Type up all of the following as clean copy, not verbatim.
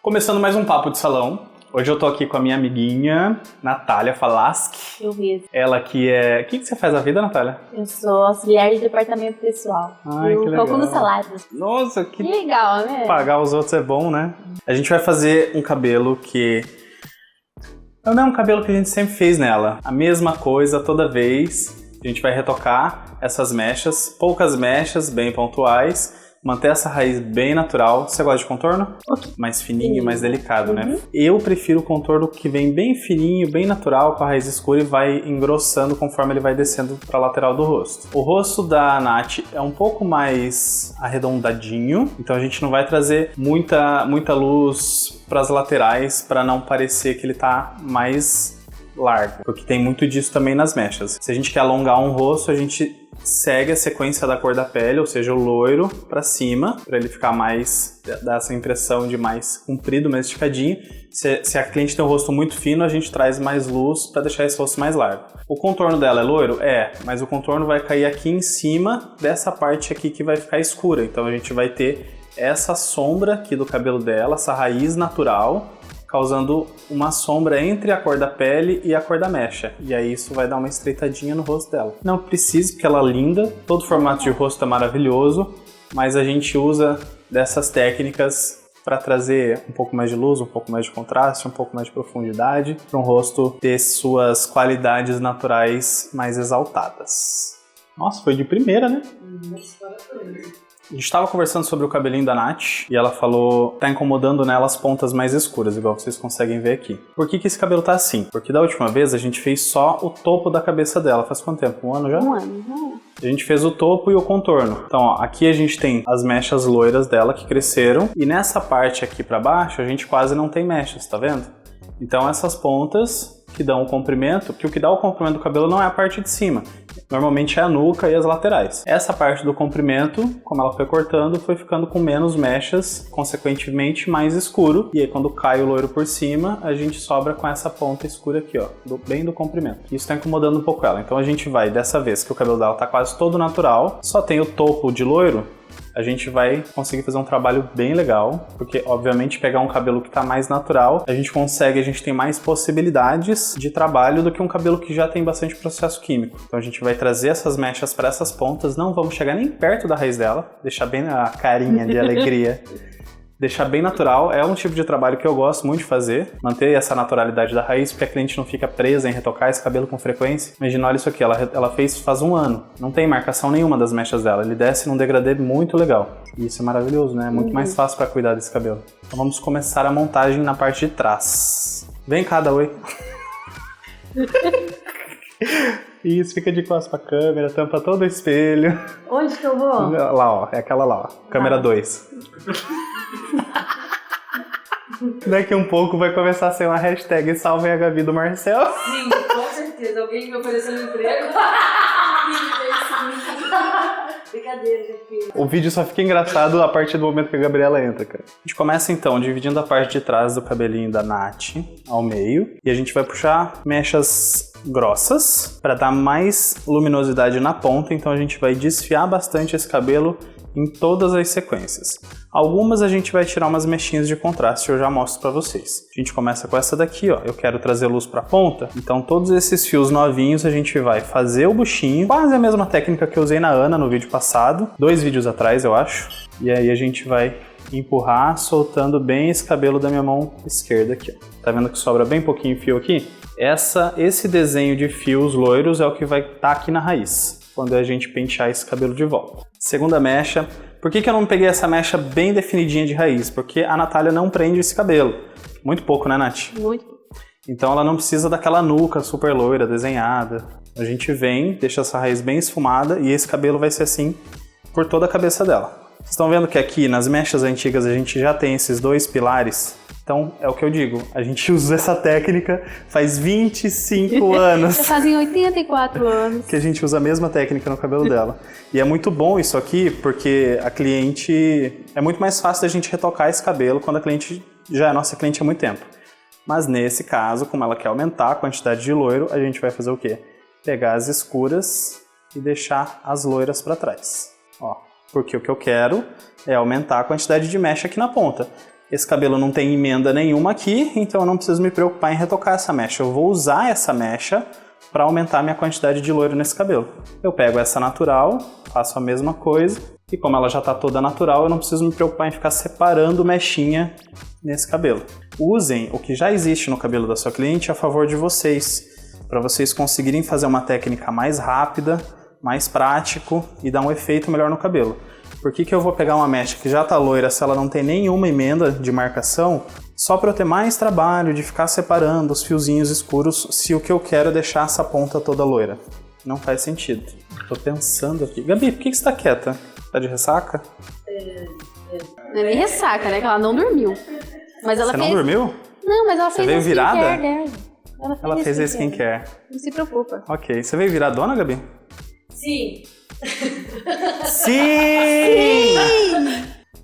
Começando mais um Papo de Salão. Hoje eu tô aqui com a minha amiguinha, Natália Falaschi. Eu mesmo. Ela que é... O que você faz na vida, Natália? Eu sou auxiliar de departamento pessoal. Ai, que legal. Eu calculo salários. Nossa, que legal, né? Pagar os outros é bom, né? A gente vai fazer um cabelo que... É o mesmo cabelo que a gente sempre fez nela. A mesma coisa toda vez. A gente vai retocar essas mechas, poucas mechas, bem pontuais. Manter essa raiz bem natural. Você gosta de contorno? Mais fininho, mais delicado, né? Eu prefiro o contorno que vem bem fininho, bem natural, com a raiz escura e vai engrossando conforme ele vai descendo para a lateral do rosto. O rosto da Nath é um pouco mais arredondadinho, então a gente não vai trazer muita luz para as laterais para não parecer que ele tá mais largo, porque tem muito disso também nas mechas. Se a gente quer alongar um rosto, a gente segue a sequência da cor da pele, ou seja, o loiro pra cima, pra ele ficar mais, dar essa impressão de mais comprido, mais esticadinho. Se a cliente tem um rosto muito fino, a gente traz mais luz pra deixar esse rosto mais largo. O contorno dela é loiro? É, mas o contorno vai cair aqui em cima dessa parte aqui que vai ficar escura. Então a gente vai ter essa sombra aqui do cabelo dela, essa raiz natural, causando uma sombra entre a cor da pele e a cor da mecha. E aí isso vai dar uma estreitadinha no rosto dela. Não precisa, porque ela é linda, todo formato de rosto é maravilhoso, mas a gente usa dessas técnicas para trazer um pouco mais de luz, um pouco mais de contraste, um pouco mais de profundidade, para um rosto ter suas qualidades naturais mais exaltadas. Nossa, foi de primeira, né? A gente estava conversando sobre o cabelinho da Nath e ela falou que tá incomodando nela as pontas mais escuras, igual vocês conseguem ver aqui. Por que esse cabelo tá assim? Porque da última vez a gente fez só o topo da cabeça dela. Faz quanto tempo? Um ano já? Um ano, já. A gente fez o topo e o contorno. Então, ó, aqui a gente tem as mechas loiras dela que cresceram e nessa parte aqui pra baixo a gente quase não tem mechas, tá vendo? Então essas pontas que dão o comprimento, que o que dá o comprimento do cabelo não é a parte de cima. Normalmente é a nuca e as laterais. Essa parte do comprimento, como ela foi cortando, foi ficando com menos mechas, consequentemente mais escuro. E aí quando cai o loiro por cima, a gente sobra com essa ponta escura aqui, ó, bem do comprimento. Isso tá incomodando um pouco ela. Então a gente vai, dessa vez que o cabelo dela tá quase todo natural, só tem o topo de loiro, a gente vai conseguir fazer um trabalho bem legal, porque obviamente pegar um cabelo que tá mais natural, a gente tem mais possibilidades de trabalho do que um cabelo que já tem bastante processo químico. Então a gente vai trazer essas mechas para essas pontas, não vamos chegar nem perto da raiz dela, deixar bem a carinha de alegria. Deixar bem natural, é um tipo de trabalho que eu gosto muito de fazer, manter essa naturalidade da raiz, porque a cliente não fica presa em retocar esse cabelo com frequência. Imagina, olha isso aqui, ela fez faz um ano, não tem marcação nenhuma das mechas dela, ele desce num degradê muito legal. E isso é maravilhoso, né? É muito mais fácil para cuidar desse cabelo. Então vamos começar a montagem na parte de trás. Vem cá, Daoi. Isso, fica de costas pra câmera, tampa todo o espelho. Onde que eu vou? Lá, ó, é aquela lá, ó. Câmera 2. Daqui um pouco vai começar a ser uma hashtag Salvem a Gabi do Marcel. Sim, com certeza. Alguém me ofereceu um emprego. Brincadeira, gente. O vídeo só fica engraçado a partir do momento que a Gabriela entra, cara. A gente começa então dividindo a parte de trás do cabelinho da Nath ao meio. E a gente vai puxar mechas grossas para dar mais luminosidade na ponta. Então a gente vai desfiar bastante esse cabelo em todas as sequências. Algumas a gente vai tirar umas mechinhas de contraste, eu já mostro pra vocês. A gente começa com essa daqui, ó. Eu quero trazer luz pra ponta, então todos esses fios novinhos a gente vai fazer o buchinho, quase a mesma técnica que eu usei na Ana no vídeo passado, 2 vídeos atrás, eu acho. E aí a gente vai empurrar, soltando bem esse cabelo da minha mão esquerda aqui, ó. Tá vendo que sobra bem pouquinho fio aqui? Esse desenho de fios loiros é o que vai estar aqui na raiz, quando a gente pentear esse cabelo de volta. Segunda mecha. Por que eu não peguei essa mecha bem definidinha de raiz? Porque a Natália não prende esse cabelo. Muito pouco, né, Nath? Muito pouco. Então ela não precisa daquela nuca super loira, desenhada. A gente vem, deixa essa raiz bem esfumada e esse cabelo vai ser assim por toda a cabeça dela. Vocês estão vendo que aqui nas mechas antigas a gente já tem esses 2 pilares? Então, é o que eu digo, a gente usa essa técnica faz 25 anos. Já fazem 84 anos. Que a gente usa a mesma técnica no cabelo dela. E é muito bom isso aqui, porque a cliente... É muito mais fácil da gente retocar esse cabelo quando a cliente já é nossa cliente há muito tempo. Mas nesse caso, como ela quer aumentar a quantidade de loiro, a gente vai fazer o quê? Pegar as escuras e deixar as loiras para trás. Ó, porque o que eu quero é aumentar a quantidade de mecha aqui na ponta. Esse cabelo não tem emenda nenhuma aqui, então eu não preciso me preocupar em retocar essa mecha. Eu vou usar essa mecha para aumentar a minha quantidade de loiro nesse cabelo. Eu pego essa natural, faço a mesma coisa, e como ela já está toda natural, eu não preciso me preocupar em ficar separando mechinha nesse cabelo. Usem o que já existe no cabelo da sua cliente a favor de vocês, para vocês conseguirem fazer uma técnica mais rápida, mais prático e dar um efeito melhor no cabelo. Por que eu vou pegar uma mecha que já está loira se ela não tem nenhuma emenda de marcação, só para eu ter mais trabalho de ficar separando os fiozinhos escuros se o que eu quero é deixar essa ponta toda loira? Não faz sentido. Tô pensando aqui. Gabi, por que você tá quieta? Tá de ressaca? Não é nem ressaca, né? Que ela não dormiu. Mas ela Você não dormiu? Não, mas ela Você fez veio a virada? skincare dela. Ela fez a skincare. Não se preocupa. Ok. Você veio viradona, Gabi? Sim. Sim!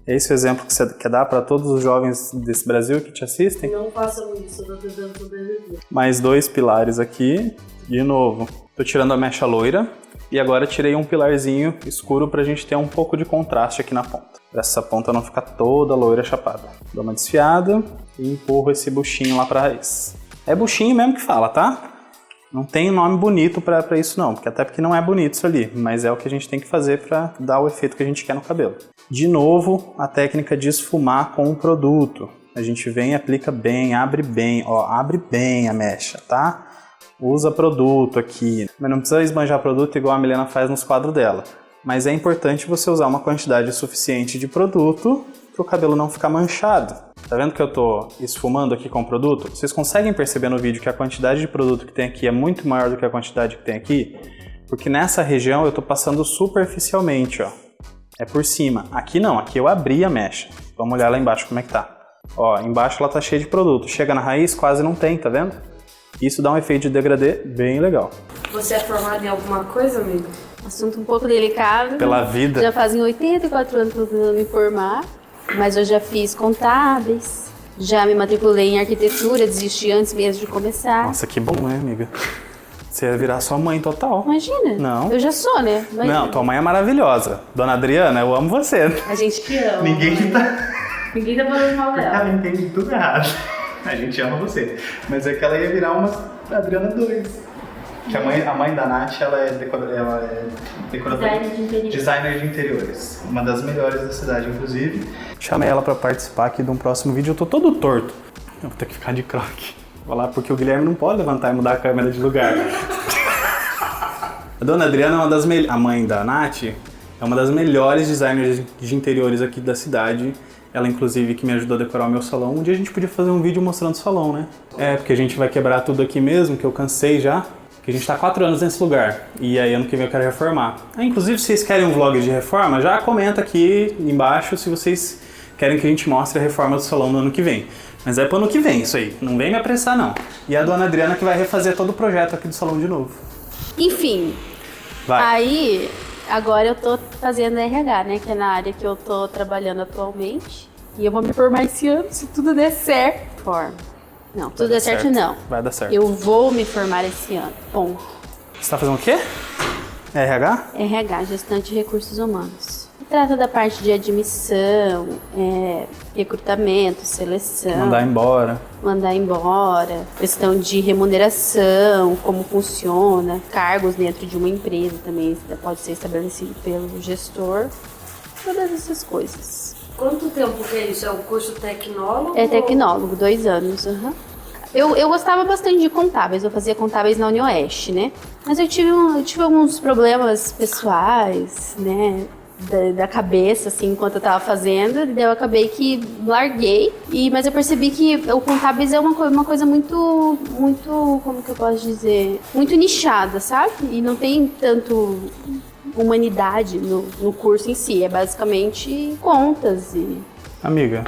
É esse o exemplo que você quer dar para todos os jovens desse Brasil que te assistem? Não façam isso, eu tô tentando sobreviver. Mais 2 pilares aqui. De novo, tô tirando a mecha loira e agora tirei um pilarzinho escuro pra gente ter um pouco de contraste aqui na ponta. Pra essa ponta não ficar toda loira chapada. Dou uma desfiada e empurro esse buchinho lá pra raiz. É buchinho mesmo que fala, tá? Não tem nome bonito pra isso não, porque não é bonito isso ali, mas é o que a gente tem que fazer pra dar o efeito que a gente quer no cabelo. De novo, a técnica de esfumar com o produto. A gente vem e aplica bem, abre bem, ó, abre bem a mecha, tá? Usa produto aqui, mas não precisa esbanjar produto igual a Milena faz nos quadros dela. Mas é importante você usar uma quantidade suficiente de produto para o cabelo não ficar manchado. Tá vendo que eu tô esfumando aqui com o produto? Vocês conseguem perceber no vídeo que a quantidade de produto que tem aqui é muito maior do que a quantidade que tem aqui? Porque nessa região eu tô passando superficialmente, ó. É por cima. Aqui não, aqui eu abri a mecha. Vamos olhar lá embaixo como é que tá. Ó, embaixo ela tá cheia de produto. Chega na raiz, quase não tem, tá vendo? Isso dá um efeito de degradê bem legal. Você é formado em alguma coisa, amigo? Assunto um pouco delicado. Pela vida. Já fazem 84 anos que eu tô tentando me formar, mas eu já fiz contábeis, já me matriculei em arquitetura, desisti antes mesmo de começar. Nossa, que bom, né, amiga? Você ia virar sua mãe total. Imagina. Não. Eu já sou, né? Imagina. Não, tua mãe é maravilhosa. Dona Adriana, eu amo você. A gente que ama. Ninguém Ninguém tá falando mal dela. ela entende tudo errado. A gente ama você. Mas é que ela ia virar uma Adriana 2. Que a mãe da Nath, ela é decoradora. Designer de interiores. Designer de interiores. Uma das melhores da cidade, inclusive. Chamei ela pra participar aqui de um próximo vídeo. Eu tô todo torto. Eu vou ter que ficar de croque. Vou lá porque o Guilherme não pode levantar e mudar a câmera de lugar. A Dona Adriana é uma das a mãe da Nath, é uma das melhores designers de interiores aqui da cidade. Ela, inclusive, que me ajudou a decorar o meu salão. Um dia a gente podia fazer um vídeo mostrando o salão, né? É, porque a gente vai quebrar tudo aqui mesmo, que eu cansei já. Que a gente tá 4 anos nesse lugar. E aí, ano que vem eu quero reformar. Inclusive, se vocês querem um vlog de reforma, já comenta aqui embaixo se vocês querem que a gente mostre a reforma do salão no ano que vem. Mas é pro ano que vem isso aí. Não vem me apressar, não. E a Dona Adriana que vai refazer todo o projeto aqui do salão de novo. Enfim. Vai. Aí, agora eu tô fazendo RH, né? Que é na área que eu tô trabalhando atualmente. E eu vou me formar esse ano, se tudo der certo. Não, tudo der certo não. Vai dar certo. Eu vou me formar esse ano. Ponto. Você tá fazendo o quê? RH? RH, gestante de recursos humanos. Trata da parte de admissão, recrutamento, seleção. Mandar embora. Questão de remuneração, como funciona, cargos dentro de uma empresa também pode ser estabelecido pelo gestor, todas essas coisas. Quanto tempo que é isso? É um curso tecnólogo? É tecnólogo, 2 anos. Uhum. Eu gostava bastante de contábeis, eu fazia contábeis na UniOeste, né? Mas eu tive alguns problemas pessoais, né? Da cabeça, assim, enquanto eu tava fazendo, daí eu acabei que larguei, mas eu percebi que o contábeis é uma coisa muito, como que eu posso dizer, muito nichada, sabe? E não tem tanto humanidade no curso em si, é basicamente contas e... Amiga,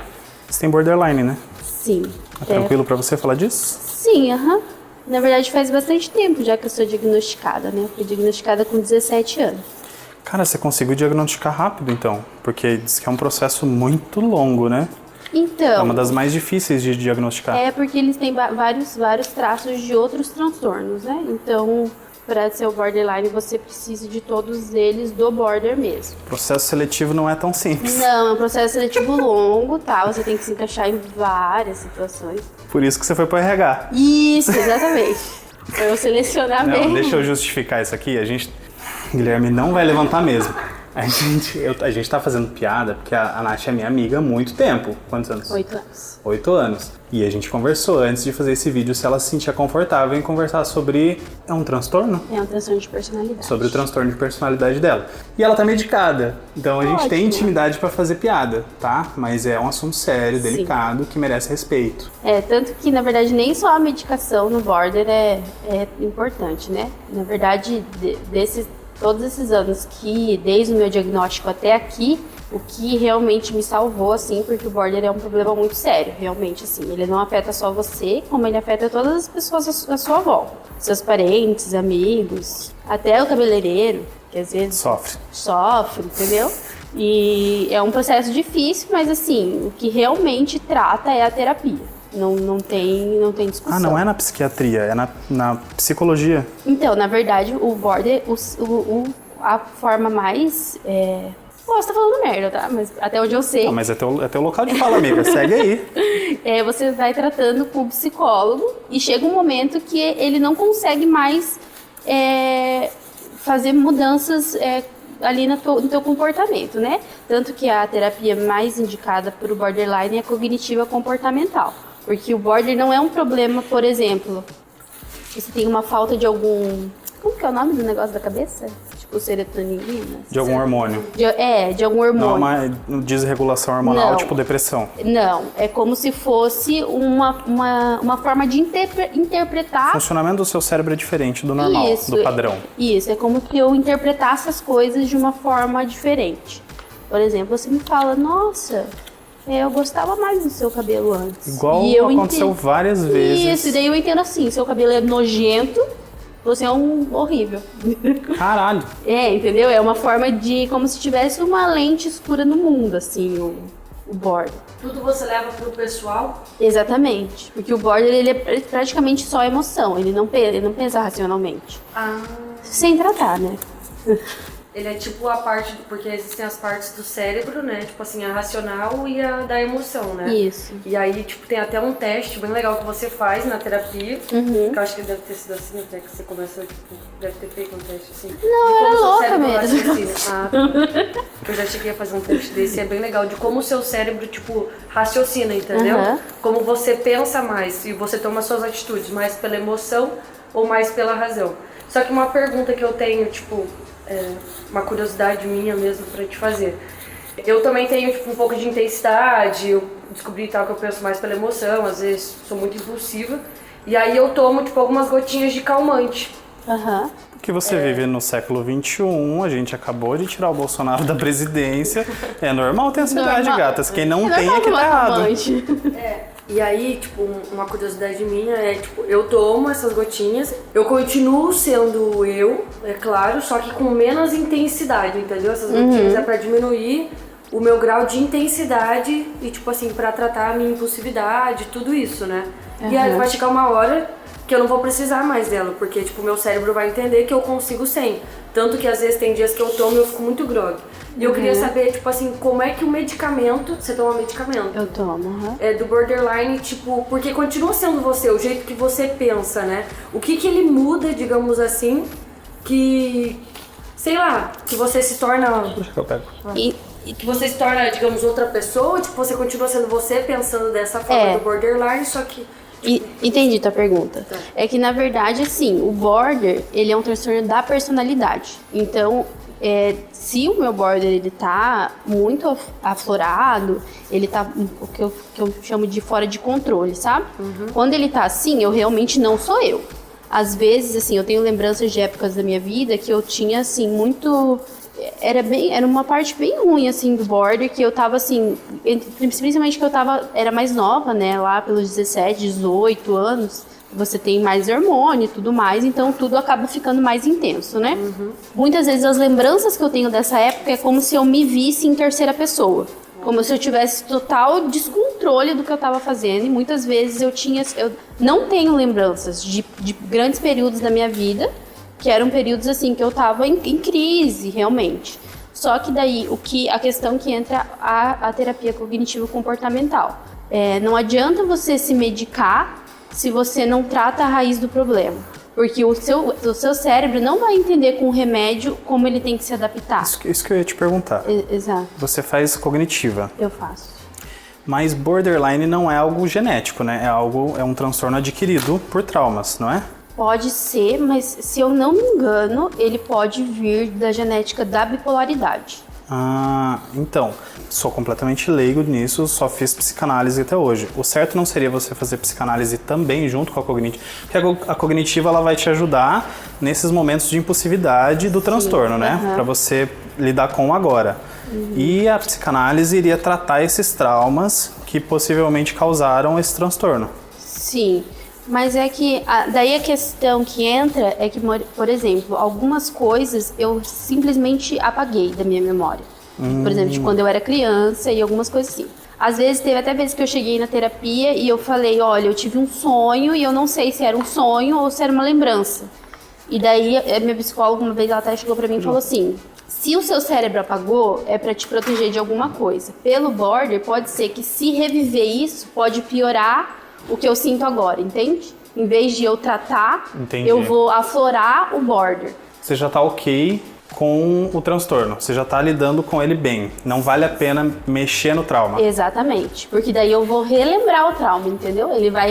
você tem borderline, né? Sim. Tá tranquilo pra você falar disso? Sim, aham. Na verdade faz bastante tempo já que eu sou diagnosticada, né? Eu fui diagnosticada com 17 anos. Cara, você conseguiu diagnosticar rápido, então? Porque diz que é um processo muito longo, né? Então... É uma das mais difíceis de diagnosticar. É porque eles têm vários traços de outros transtornos, né? Então, para ser o borderline, você precisa de todos eles do border mesmo. O processo seletivo não é tão simples. Não, é um processo seletivo longo, tá? Você tem que se encaixar em várias situações. Por isso que você foi pro RH. Isso, exatamente. Pra eu selecionar Não, bem. deixa eu justificar isso aqui. Guilherme não vai levantar mesmo. A gente tá fazendo piada porque a Nath é minha amiga há muito tempo. Quantos anos? 8 anos. 8 anos. E a gente conversou antes de fazer esse vídeo se ela se sentia confortável em conversar sobre... É um transtorno? É um transtorno de personalidade. Sobre o transtorno de personalidade dela. E ela tá medicada. Então a gente tem intimidade pra fazer piada, tá? Mas é um assunto sério, delicado, que merece respeito. Tanto que, na verdade, nem só a medicação no border é importante, né? Na verdade, todos esses anos que, desde o meu diagnóstico até aqui, o que realmente me salvou, assim, porque o border é um problema muito sério, realmente, assim. Ele não afeta só você, como ele afeta todas as pessoas à sua volta. Seus parentes, amigos, até o cabeleireiro, que às vezes sofre, entendeu? E é um processo difícil, mas assim, o que realmente trata é a terapia. Não tem discussão. Ah, não é na psiquiatria, é na psicologia. Então, na verdade, o border, a forma mais... Posso estar falando merda, tá? Mas até onde eu sei... Não, mas é teu local de fala, amiga. Segue aí. Você vai tratando com o psicólogo e chega um momento que ele não consegue mais fazer mudanças ali no teu comportamento, né? Tanto que a terapia mais indicada para o borderline é a cognitiva comportamental. Porque o border não é um problema, por exemplo, você tem uma falta de algum... Como que é o nome do negócio da cabeça? Tipo serotonina? De algum hormônio. De algum hormônio. Não é uma desregulação hormonal, tipo depressão. Não, é como se fosse uma forma de interpretar... O funcionamento do seu cérebro é diferente do normal, do padrão. Isso, é como que eu interpretasse as coisas de uma forma diferente. Por exemplo, você me fala, nossa... eu gostava mais do seu cabelo antes. Igual aconteceu várias vezes. Isso, e daí eu entendo assim, seu cabelo é nojento, você é um horrível. Caralho. Entendeu? É uma forma de, como se tivesse uma lente escura no mundo, assim, o border. Tudo você leva pro pessoal? Exatamente, porque o border, ele é praticamente só emoção, ele não pensa racionalmente. Sem tratar, né? Ele é tipo a parte, porque existem as partes do cérebro, né? Tipo assim, a racional e a da emoção, né? Isso. E aí, tipo, tem até um teste bem legal que você faz na terapia. Que eu acho que deve ter sido assim, até que você começou, tipo, deve ter feito um teste assim. Não, eu era louca mesmo. Eu já cheguei a fazer um teste desse, é bem legal, de como o seu cérebro, tipo, raciocina, entendeu? Como você pensa mais e você toma suas atitudes, mais pela emoção ou mais pela razão. Só que uma pergunta que eu tenho, tipo... uma curiosidade minha mesmo pra te fazer. Eu também tenho tipo, um pouco de intensidade, eu descobri tal que eu penso mais pela emoção, às vezes sou muito impulsiva, e aí eu tomo tipo, algumas gotinhas de calmante. Porque você vive no século XXI, a gente acabou de tirar o Bolsonaro da presidência, é normal ter ansiedade, gatas, quem não tem é que tá errado. E aí, tipo, uma curiosidade minha é, tipo, eu tomo essas gotinhas, eu continuo sendo eu, é claro, só que com menos intensidade, entendeu? Essas gotinhas é pra diminuir o meu grau de intensidade e, tipo assim, pra tratar a minha impulsividade, tudo isso, né? E aí vai chegar uma hora que eu não vou precisar mais dela, porque, tipo, meu cérebro vai entender que eu consigo sem. Tanto que, às vezes, tem dias que eu tomo e eu fico muito grog. E eu queria saber, tipo assim, como é que o medicamento... Você toma medicamento? Eu tomo, do borderline, tipo... Porque continua sendo você, o jeito que você pensa, né? O que ele muda, digamos assim, que... Sei lá, que você se torna... Deixa que eu pego. Que você se torna, digamos, outra pessoa, tipo, você continua sendo você, pensando dessa forma do borderline, só que... Entendi tua pergunta. É que, na verdade, assim, o border, ele é um transtorno da personalidade. Então, se o meu border, ele tá muito aflorado, ele tá o que eu chamo de fora de controle, sabe? Quando ele tá assim, eu realmente não sou eu. Às vezes, assim, eu tenho lembranças de épocas da minha vida que eu tinha, assim, muito... Era uma parte bem ruim, assim, do border, que eu tava, assim... Principalmente que eu era mais nova, né? Lá pelos 17, 18 anos. Você tem mais hormônio e tudo mais, então tudo acaba ficando mais intenso, né? Muitas vezes as lembranças que eu tenho dessa época é como se eu me visse em terceira pessoa. Como se eu tivesse total descontrole do que eu estava fazendo. E muitas vezes eu não tenho lembranças de grandes períodos da minha vida, que eram períodos assim que eu tava em crise, realmente. Só que daí, a questão que entra a terapia cognitivo-comportamental. Não adianta você se medicar se você não trata a raiz do problema. Porque o seu cérebro não vai entender com o remédio como ele tem que se adaptar. Isso que eu ia te perguntar. Exato. Você faz cognitiva. Eu faço. Mas borderline não é algo genético, né? É um transtorno adquirido por traumas, não é? Pode ser, mas se eu não me engano, ele pode vir da genética da bipolaridade. Ah, então, sou completamente leigo nisso, só fiz psicanálise até hoje. O certo não seria você fazer psicanálise também junto com a cognitiva, porque a cognitiva ela vai te ajudar nesses momentos de impulsividade do transtorno, né? Pra você lidar com o agora. E a psicanálise iria tratar esses traumas que possivelmente causaram esse transtorno. Sim. Mas é que, daí a questão que entra é que, por exemplo, algumas coisas eu simplesmente apaguei da minha memória. Por exemplo, de quando eu era criança e algumas coisas assim. Às vezes, teve até vezes que eu cheguei na terapia e eu falei, olha, eu tive um sonho e eu não sei se era um sonho ou se era uma lembrança. E daí, a minha psicóloga uma vez, ela até chegou pra mim e falou assim, se o seu cérebro apagou, é pra te proteger de alguma coisa. Pelo border, pode ser que se reviver isso, pode piorar o que eu sinto agora, entende? Em vez de eu tratar, eu vou aflorar o border. Você já tá ok com o transtorno, você já tá lidando com ele bem. Não vale a pena mexer no trauma. Exatamente, porque daí eu vou relembrar o trauma, entendeu? Ele vai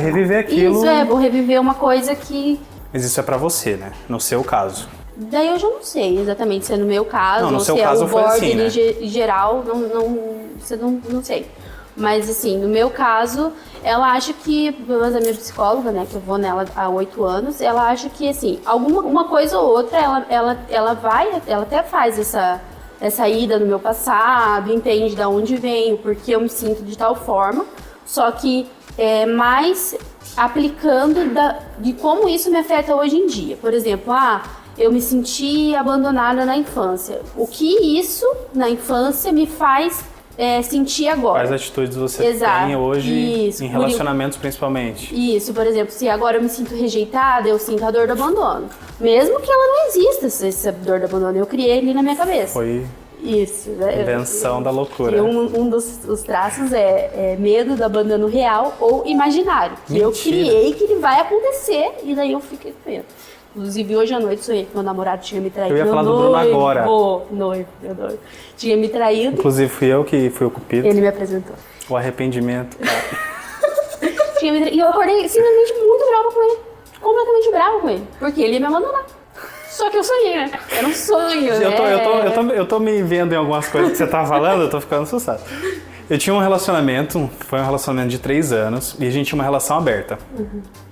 reviver aquilo. Isso, vou reviver uma coisa que... Mas isso é pra você, né? No seu caso. Daí eu já não sei exatamente se é no meu caso, não, no ou seu se caso é o foi border assim, né? em geral, não sei. Mas assim, no meu caso, ela acha que, pelo menos a minha psicóloga, né, que eu vou nela há 8 anos, ela acha que assim, uma coisa ou outra, ela até faz essa ida no meu passado, entende de onde venho, porque eu me sinto de tal forma, só que é mais aplicando de como isso me afeta hoje em dia. Por exemplo, eu me senti abandonada na infância. O que isso, na infância, me faz sentir agora? Quais atitudes você tem hoje em relacionamentos principalmente? Isso, por exemplo, se agora eu me sinto rejeitada, eu sinto a dor do abandono. Mesmo que ela não exista, essa dor do abandono, eu criei ali na minha cabeça. Foi isso, invenção da loucura. Um dos traços é medo do abandono real ou imaginário. Que Mentira. eu criei que ele vai acontecer e daí eu fiquei com medo. Inclusive, hoje à noite sonhei que meu namorado tinha me traído. Eu ia falar do Bruno agora. Noivo. Tinha me traído. Inclusive, fui eu que fui o cupido. Ele me apresentou. O arrependimento. Tinha me traído. E eu acordei simplesmente muito brava com ele. Completamente brava com ele. Porque ele ia me abandonar. Só que eu sonhei, né? Era um sonho, Eu tô me vendo em algumas coisas que você tá falando, eu tô ficando assustado. Eu tinha um relacionamento, foi um relacionamento de 3 anos, e a gente tinha uma relação aberta.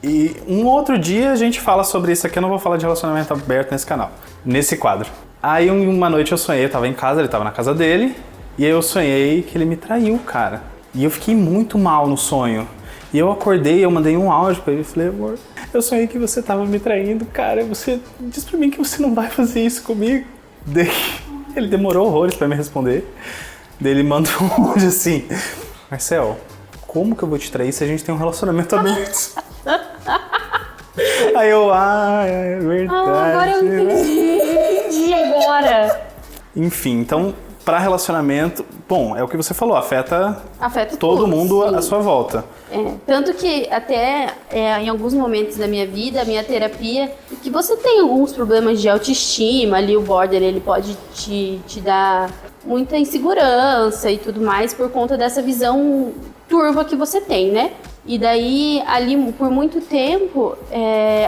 E um outro dia a gente fala sobre isso aqui, eu não vou falar de relacionamento aberto nesse canal, nesse quadro. Aí uma noite eu sonhei, eu tava em casa, ele tava na casa dele, e aí eu sonhei que ele me traiu, cara. E eu fiquei muito mal no sonho. E eu acordei, eu mandei um áudio pra ele, falei, amor, eu sonhei que você tava me traindo, cara, você diz pra mim que você não vai fazer isso comigo. Daí ele demorou horrores pra me responder. Daí ele manda um áudio assim, Marcel, como que eu vou te trair se a gente tem um relacionamento aberto? Aí eu, é verdade. Agora eu entendi, agora. Enfim, então, pra relacionamento, bom, é o que você falou, afeta todo tudo, mundo sim. à sua volta. Tanto que até em alguns momentos da minha vida, a minha terapia, que você tem alguns problemas de autoestima, ali o border ele pode te dar muita insegurança e tudo mais por conta dessa visão turva que você tem, né? E daí, ali, por muito tempo,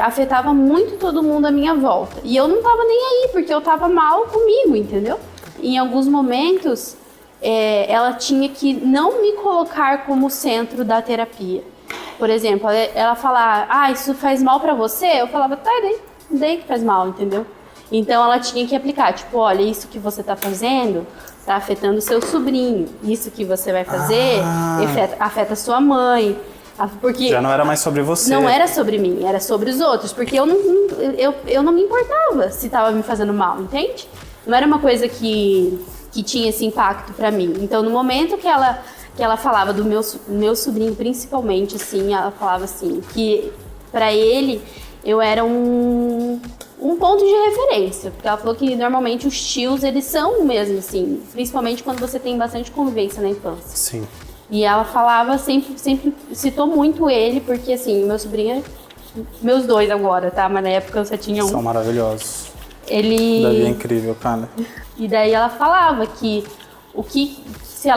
afetava muito todo mundo à minha volta. E eu não tava nem aí, porque eu tava mal comigo, entendeu? Em alguns momentos, ela tinha que não me colocar como centro da terapia. Por exemplo, ela falar, isso faz mal pra você? Eu falava, tá, daí que faz mal, entendeu? Então ela tinha que aplicar, tipo, olha, isso que você tá fazendo tá afetando o seu sobrinho. Isso que você vai fazer afeta a sua mãe. Porque já não era mais sobre você. Não era sobre mim, era sobre os outros. Porque eu não me importava se tava me fazendo mal, entende? Não era uma coisa que tinha esse impacto pra mim. Então, no momento que ela falava do meu sobrinho, principalmente, assim, ela falava assim, que pra ele eu era um ponto de referência. Porque ela falou que normalmente os tios, eles são mesmo assim. Principalmente quando você tem bastante convivência na infância. Sim. E ela falava, sempre citou muito ele, porque assim, meu sobrinho, meus dois agora, tá? Mas na época eu só tinha um. São maravilhosos. Ele... Davi é incrível, cara. E daí ela falava que se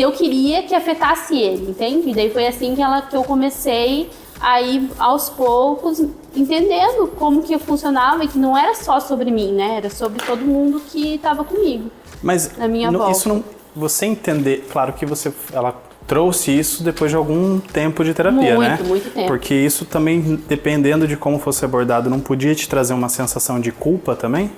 eu queria que afetasse ele, entende? E daí foi assim que eu comecei a ir aos poucos entendendo como que funcionava e que não era só sobre mim, né? Era sobre todo mundo que estava comigo. Mas na minha volta. Isso não... Você entender... Claro que ela trouxe isso depois de algum tempo de terapia, né? Muito tempo. Porque isso também, dependendo de como fosse abordado, não podia te trazer uma sensação de culpa também?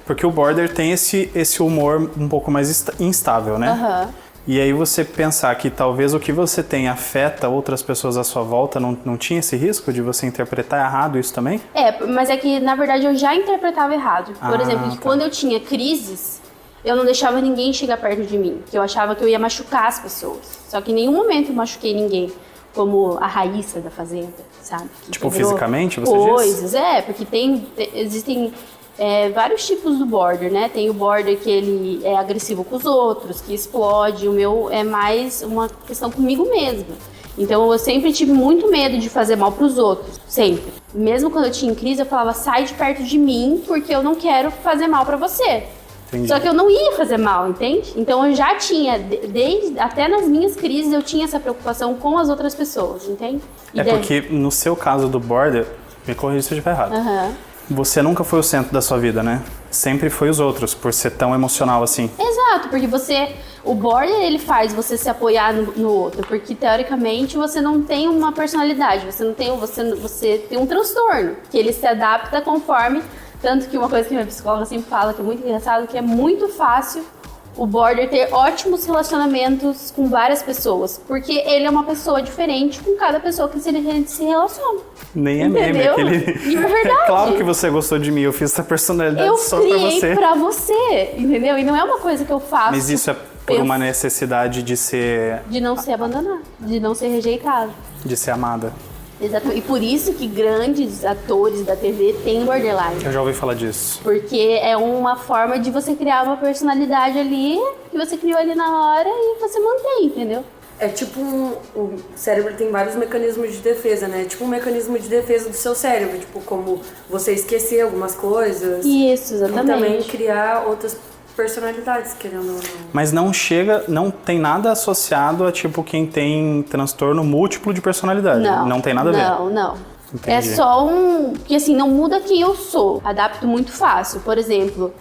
Porque o border tem esse humor um pouco mais instável, né? Aham. E aí você pensar que talvez o que você tem afeta outras pessoas à sua volta, não tinha esse risco de você interpretar errado isso também? Mas é que, na verdade, eu já interpretava errado. Por exemplo, tá. quando eu tinha crises, eu não deixava ninguém chegar perto de mim, que eu achava que eu ia machucar as pessoas. Só que em nenhum momento eu machuquei ninguém, como a Raíssa da Fazenda, sabe? Tipo, fisicamente, você coisas, diz? Porque existem vários tipos do border, né? Tem o border que ele é agressivo com os outros, que explode. O meu é mais uma questão comigo mesma. Então eu sempre tive muito medo de fazer mal pros outros, sempre. Mesmo quando eu tinha crise, eu falava, sai de perto de mim, porque eu não quero fazer mal pra você. Entendi. Só que eu não ia fazer mal, entende? Então eu já tinha, até nas minhas crises, eu tinha essa preocupação com as outras pessoas, entende? Porque no seu caso do border, me corrija se eu estiver errado, você nunca foi o centro da sua vida, né? Sempre foi os outros, por ser tão emocional assim. Exato, porque o border, ele faz você se apoiar no outro, porque teoricamente você não tem uma personalidade, você tem um transtorno, que ele se adapta conforme. Tanto que uma coisa que minha psicóloga sempre fala, que é muito engraçado, que é muito fácil o border ter ótimos relacionamentos com várias pessoas. Porque ele é uma pessoa diferente com cada pessoa que ele se relaciona. Nem é meme, aquele... E é verdade. Claro que você gostou de mim, eu fiz essa personalidade só pra você. Eu criei pra você, entendeu? E não é uma coisa que eu faço. Mas isso é por uma necessidade de ser... De não ser abandonado, de não ser rejeitado. De ser amada. Exato. E por isso que grandes atores da TV têm borderline. Eu já ouvi falar disso. Porque é uma forma de você criar uma personalidade ali, que você criou ali na hora e você mantém, entendeu? É tipo o cérebro tem vários mecanismos de defesa, né? É tipo um mecanismo de defesa do seu cérebro, tipo como você esquecer algumas coisas. Isso, exatamente. E também criar outras personalidades, querendo ou não. Mas não tem nada associado a tipo quem tem transtorno múltiplo de personalidade. Não tem nada a ver. Não. Entendi. É só que assim, não muda quem eu sou. Adapto muito fácil. Por exemplo,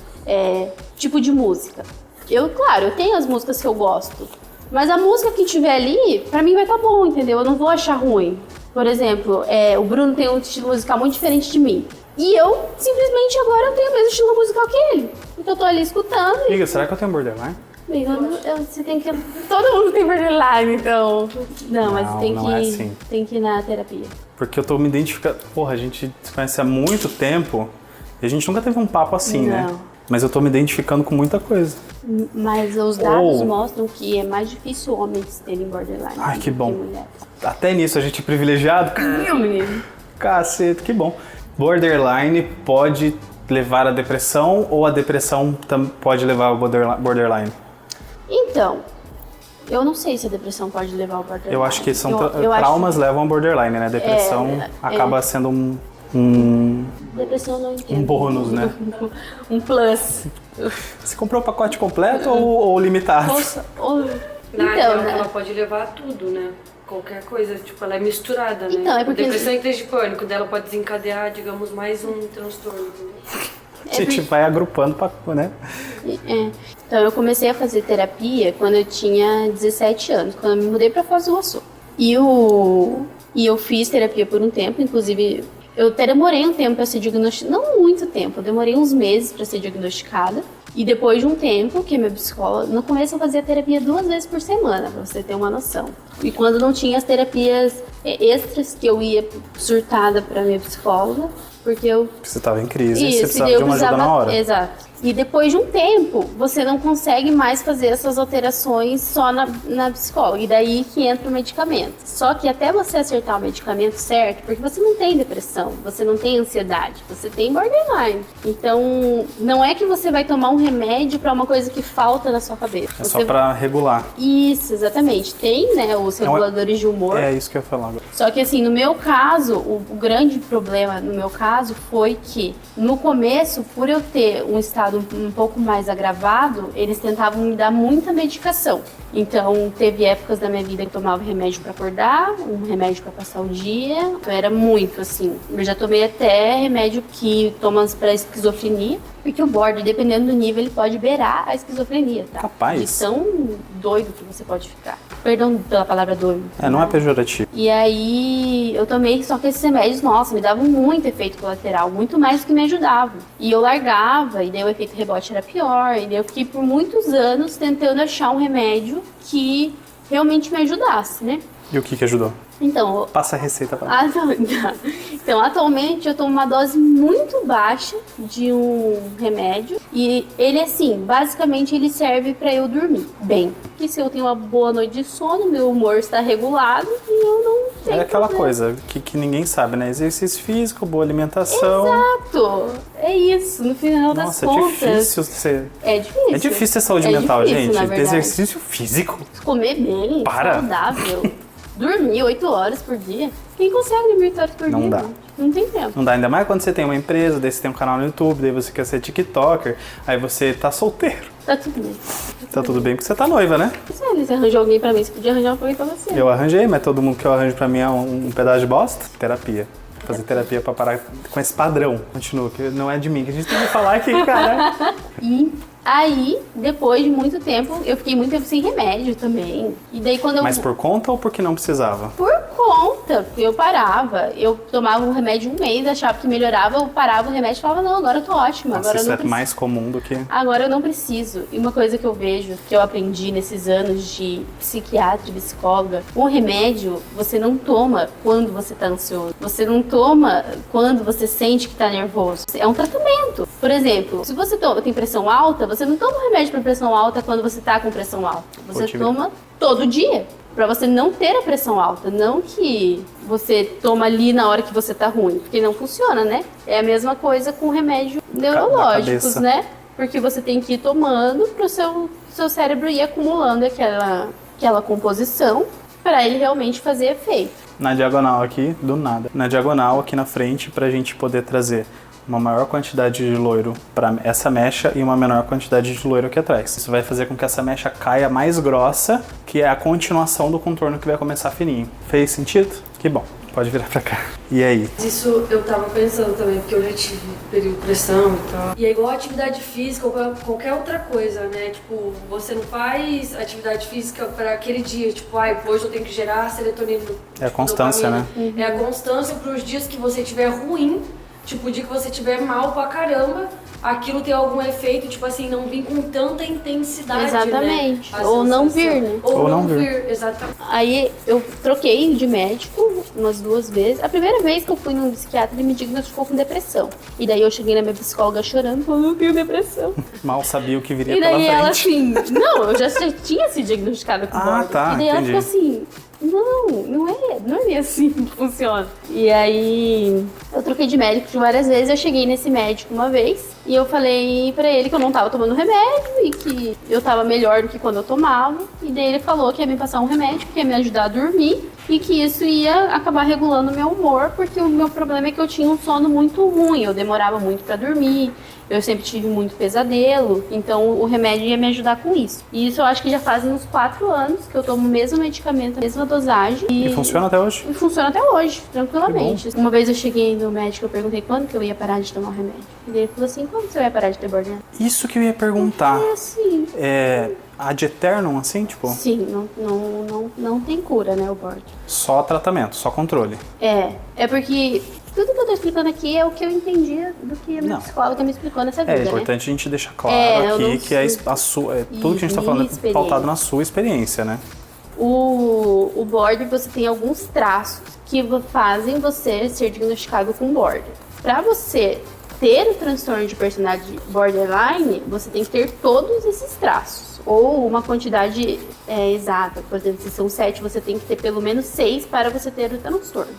tipo de música. Eu tenho as músicas que eu gosto. Mas a música que tiver ali, pra mim vai estar bom, entendeu? Eu não vou achar ruim. Por exemplo, o Bruno tem um estilo musical muito diferente de mim. E eu, simplesmente, agora eu tenho o mesmo estilo musical que ele. Então eu tô ali escutando e... Amiga, será que eu tenho borderline? Amiga, você tem que... Todo mundo tem borderline, então... Não, mas tem que ir na terapia. Porque eu tô me identificando... Porra, a gente se conhece há muito tempo e a gente nunca teve um papo assim, né? Mas eu tô me identificando com muita coisa. Mas os dados mostram que é mais difícil homens terem borderline. Ai, que bom. Até nisso a gente é privilegiado. Cacete, que bom. Borderline pode levar à depressão ou a depressão pode levar ao borderline? Então, eu não sei se a depressão pode levar ao borderline. Eu acho que traumas levam ao borderline, né? Depressão acaba sendo Depressão eu não entendo. Um bônus, né? Um plus. Você comprou o pacote completo ou limitado? Então, ela pode levar a tudo, né? Qualquer coisa, tipo, ela é misturada, né? Então, é porque... Depressão e crise de pânico dela pode desencadear, digamos, mais um transtorno. A gente vai agrupando, né? Então, eu comecei a fazer terapia quando eu tinha 17 anos, quando eu me mudei pra Foz do Iguaçu. E eu fiz terapia por um tempo, inclusive... Eu até demorei um tempo pra ser diagnosticada, não muito tempo, eu demorei uns meses pra ser diagnosticada. E depois de um tempo, que minha psicóloga... No começo eu fazia terapia 2 vezes por semana, pra você ter uma noção. E quando não tinha as terapias extras, que eu ia surtada pra minha psicóloga, porque eu... Você tava em crise e você precisava de uma ajuda na hora. Exato. E depois de um tempo, você não consegue mais fazer essas alterações só na psicóloga. E daí que entra o medicamento. Só que até você acertar o medicamento certo, porque você não tem depressão, você não tem ansiedade, você tem borderline. Então, não é que você vai tomar um remédio para uma coisa que falta na sua cabeça. É só pra regular. Isso, exatamente. Tem, né, os reguladores de humor. É isso que eu ia falar agora. Só que assim, no meu caso, o grande problema no meu caso foi que no começo, por eu ter um estado um pouco mais agravado, eles tentavam me dar muita medicação. Então, teve épocas da minha vida que eu tomava remédio pra acordar, um remédio pra passar o dia. Então, era muito assim. Eu já tomei até remédio que toma pra esquizofrenia. Porque o border, dependendo do nível, ele pode beirar a esquizofrenia, tá? Capaz. De tão doido que você pode ficar. Perdão pela palavra doido. Não é pejorativo. E aí, eu tomei, só que esses remédios, nossa, me davam muito efeito colateral, muito mais do que me ajudavam. E eu largava, e daí o efeito rebote era pior, e daí eu fiquei por muitos anos tentando achar um remédio que realmente me ajudasse, né? E o que ajudou? Então, Passa a receita pra mim. Então, atualmente eu tomo uma dose muito baixa de um remédio e ele, assim, basicamente ele serve pra eu dormir bem. Porque se eu tenho uma boa noite de sono, meu humor está regulado e eu não tenho aquela problema. coisa que ninguém sabe, né? Exercício físico, boa alimentação. Exato! É isso, no final das Nossa, contas. é difícil ser... É difícil. É difícil ter saúde mental, difícil, gente. na Ter verdade. exercício físico. Comer bem, Para. saudável. Dormir 8 horas por dia. Quem consegue dormir 8 horas por Não dia? dá. Gente? Não tem tempo. Não dá, ainda mais quando você tem uma empresa, daí você tem um canal no YouTube, daí você quer ser TikToker, aí você tá solteiro. Tá tudo bem. Tá tudo bem porque você tá noiva, né? Se eles arranjou alguém pra mim, você podia arranjar alguém pra você. Eu arranjei, mas todo mundo que eu arranjo pra mim é um pedaço de bosta. Terapia. Fazer terapia pra parar com esse padrão. Continua, que não é de mim, que a gente tem que falar aqui, cara. E aí, depois de muito tempo, eu fiquei muito tempo sem remédio também. E daí quando eu... Mas por conta ou porque não precisava? Por conta, porque eu parava. Eu tomava um remédio um mês, achava que melhorava, eu parava o remédio e falava, não, agora eu tô ótima. Nossa, Agora eu isso não é preciso. mais comum do que... Agora eu não preciso. E uma coisa que eu vejo, que eu aprendi nesses anos de psiquiatra e psicóloga, um remédio você não toma quando você tá ansioso. Você não toma quando você sente que tá nervoso. É um tratamento. Por exemplo, se você tem pressão alta, você não toma remédio para pressão alta quando você tá com pressão alta. Você toma todo dia. Pra você não ter a pressão alta, não que você toma ali na hora que você tá ruim, porque não funciona, né? É a mesma coisa com remédio neurológicos, né? Porque você tem que ir tomando pro seu cérebro ir acumulando aquela composição para ele realmente fazer efeito. Na diagonal aqui, do nada. Na diagonal aqui na frente, pra gente poder trazer uma maior quantidade de loiro para essa mecha e uma menor quantidade de loiro aqui atrás. Isso vai fazer com que essa mecha caia mais grossa, que é a continuação do contorno que vai começar fininho. Fez sentido? Que bom. Pode virar pra cá. E aí? Isso eu tava pensando também, porque eu já tive período de pressão e tal. E é igual atividade física ou qualquer outra coisa, né? Tipo, você não faz atividade física para aquele dia, tipo, hoje eu tenho que gerar serotonina. É a constância, dopamina, né? É a constância pros dias que você tiver ruim. Tipo, o dia que você estiver mal pra caramba, aquilo ter algum efeito, tipo assim, não vir com tanta intensidade, exatamente. Né? Ou não vir, né? Ou não vir, exatamente. Aí eu troquei de médico umas 2 vezes. A primeira vez que eu fui num psiquiatra, ele me diagnosticou com depressão. E daí eu cheguei na minha psicóloga chorando, falando, eu tenho depressão. Mal sabia o que viria E pela daí frente. ela assim, não, eu já tinha se diagnosticado com border. Tá, E daí ela entendi. ficou assim, não é assim que funciona. E aí eu troquei de médico de várias vezes, eu cheguei nesse médico uma vez e eu falei pra ele que eu não tava tomando remédio e que eu tava melhor do que quando eu tomava. E daí ele falou que ia me passar um remédio que ia me ajudar a dormir e que isso ia acabar regulando o meu humor, porque o meu problema é que eu tinha um sono muito ruim, eu demorava muito pra dormir. Eu sempre tive muito pesadelo, então o remédio ia me ajudar com isso. E isso eu acho que já fazem uns 4 anos que eu tomo o mesmo medicamento, a mesma dosagem. E funciona até hoje? E funciona até hoje, tranquilamente. Uma vez eu cheguei no médico, eu perguntei quando que eu ia parar de tomar o remédio. E ele falou assim, quando você vai parar de ter borderline? Isso que eu ia perguntar. É assim. É ad eternum, assim, tipo? Sim, não tem cura, né, o border. Só tratamento, só controle. É porque tudo que eu tô explicando aqui é o que eu entendi do que a minha Não. psicóloga me explicou nessa vida, É importante a gente deixar claro aqui que tudo que a gente tá falando é pautado na sua experiência, né? O border, você tem alguns traços que fazem você ser diagnosticado com border. Pra você ter o transtorno de personalidade borderline, você tem que ter todos esses traços. Ou uma quantidade exata. Por exemplo, se são 7, você tem que ter pelo menos 6 para você ter o transtorno.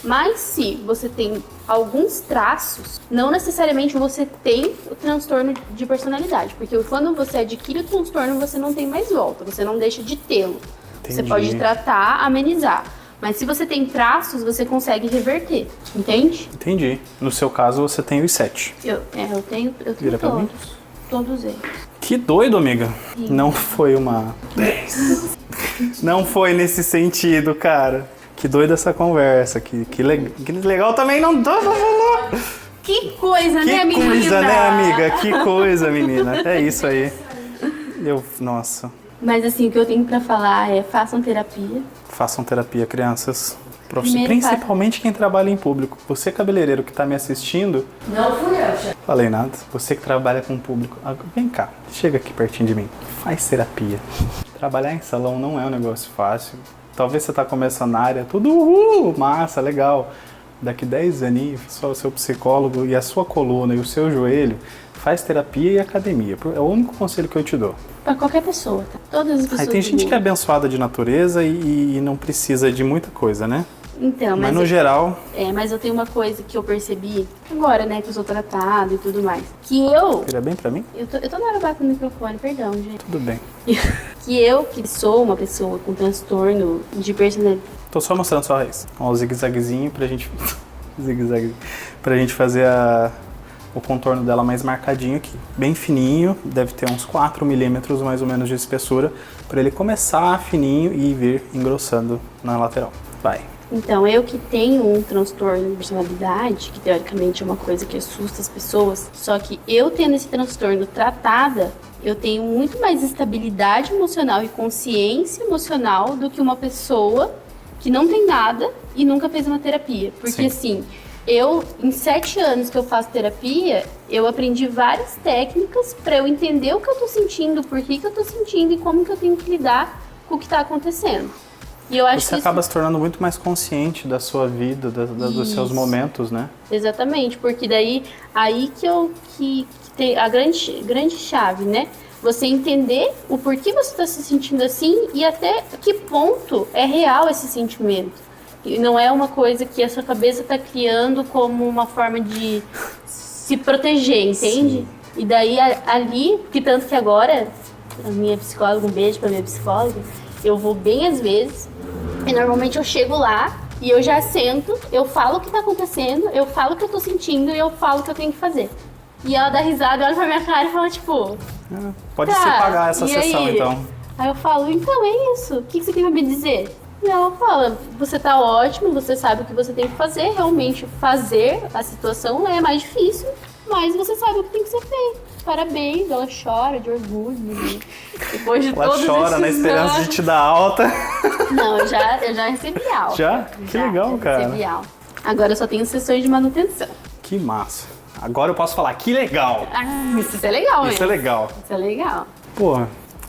Mas se você tem alguns traços, não necessariamente você tem o transtorno de personalidade. Porque quando você adquire o transtorno, você não tem mais volta, você não deixa de tê-lo. Você pode tratar, amenizar. Mas se você tem traços, você consegue reverter, entende? Entendi. No seu caso, você tem os 7. Eu tenho Vira pra mim? todos eles. Que doido, amiga. Sim. Não foi uma... Não foi nesse sentido, cara. Que doida essa conversa. Que legal também não dá pra falar. Que coisa, né, menina? Que coisa, né, amiga? Que coisa, menina. É isso aí. Nossa. Mas assim, o que eu tenho pra falar é façam terapia. Façam terapia, crianças. Principalmente quem trabalha em público. Você, cabeleireiro, que tá me assistindo... Não fui eu, já. Falei nada. Você que trabalha com público... Vem cá, chega aqui pertinho de mim. Faz terapia. Trabalhar em salão não é um negócio fácil. Talvez você tá começando na área, tudo massa, legal. Daqui 10 aninhos, só o seu psicólogo e a sua coluna e o seu joelho, faz terapia e academia. É o único conselho que eu te dou. Pra qualquer pessoa, tá? Todas as pessoas. Aí tem gente que é abençoada de natureza e não precisa de muita coisa, né? Então, mas no geral... mas eu tenho uma coisa que eu percebi agora, né, que eu sou tratada e tudo mais. Que eu... Vira bem pra mim? Eu tô na hora batendo no microfone, perdão, gente. Tudo bem. que sou uma pessoa com transtorno de personalidade... Tô só mostrando sua raiz. Ó, o zigue-zaguezinho pra gente... zigue-zague. Pra gente fazer o contorno dela mais marcadinho aqui. Bem fininho, deve ter uns 4 milímetros mais ou menos de espessura, pra ele começar fininho e vir engrossando na lateral. Vai. Então, eu que tenho um transtorno de personalidade, que teoricamente é uma coisa que assusta as pessoas, só que eu tendo esse transtorno tratada, eu tenho muito mais estabilidade emocional e consciência emocional do que uma pessoa que não tem nada e nunca fez uma terapia. Porque assim, em 7 anos que eu faço terapia, eu aprendi várias técnicas para eu entender o que eu tô sentindo, por que eu tô sentindo e como que eu tenho que lidar com o que tá acontecendo. E eu acho Você acaba se tornando muito mais consciente da sua vida, dos seus momentos, né? Exatamente, porque daí aí que tem a grande chave, né? Você entender o porquê você está se sentindo assim e até que ponto é real esse sentimento. E não é uma coisa que a sua cabeça está criando como uma forma de se proteger, entende? Sim. E daí ali, que tanto que agora, a minha psicóloga, um beijo pra minha psicóloga, eu vou bem às vezes, e normalmente eu chego lá e eu já sento, eu falo o que tá acontecendo, eu falo o que eu tô sentindo e eu falo o que eu tenho que fazer. E ela dá risada, olha pra minha cara e fala tipo... pode se pagar essa sessão, aí? então. Aí eu falo, então é isso, o que você tem pra me dizer? E ela fala, você tá ótimo, você sabe o que você tem que fazer, realmente fazer a situação é mais difícil, mas você sabe o que tem que ser feito. Parabéns, ela chora de orgulho. Depois de ela todos chora na esperança de te dar alta. Não, eu já recebi alta. Já? Que legal, cara. Recebi alta. Agora eu só tenho sessões de manutenção. Que massa. Agora eu posso falar, que legal. Isso é legal, mesmo. Isso é legal. Isso é legal. Pô,